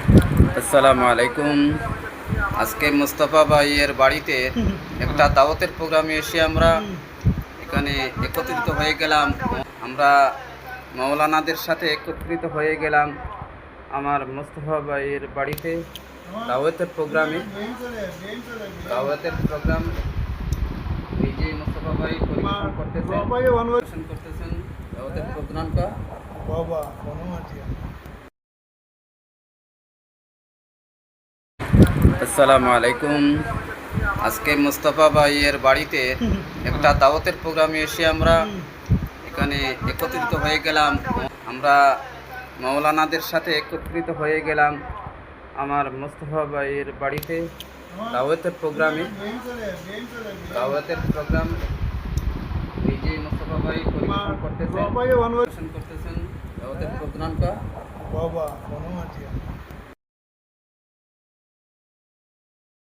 আসসালামু আলাইকুম। আজকে মুস্তাফা ভাইয়ের বাড়িতে একটা দাওয়াতের প্রোগ্রামে এসে আমরা এখানে একত্রিত হয়ে গেলাম। আমরা মাওলানাদের সাথে একত্রিত হয়ে গেলাম আমার মুস্তাফা ভাইয়ের বাড়িতে দাওয়াতের প্রোগ্রামে। দাওয়াতের প্রোগ্রাম নিজে মুস্তাফা ভাই পরিবেশন করতেছেন দাওয়াতের প্রোগ্রামটা। আসসালামু আলাইকুম। আজকে মুস্তাফা ভাইয়ের বাড়িতে একটা দাওয়াতের প্রোগ্রামে এসে আমরা এখানে একত্রিত হয়ে গেলাম। আমরা মাওলানাদের সাথে একত্রিত হয়ে গেলাম আমার মুস্তাফা ভাইয়ের বাড়িতে দাওয়াতের প্রোগ্রামে। দাওয়াতের প্রোগ্রাম নিজে মুস্তাফা ভাই পরিবেশন করতেছেন দাওয়াতের প্রোগ্রামটা।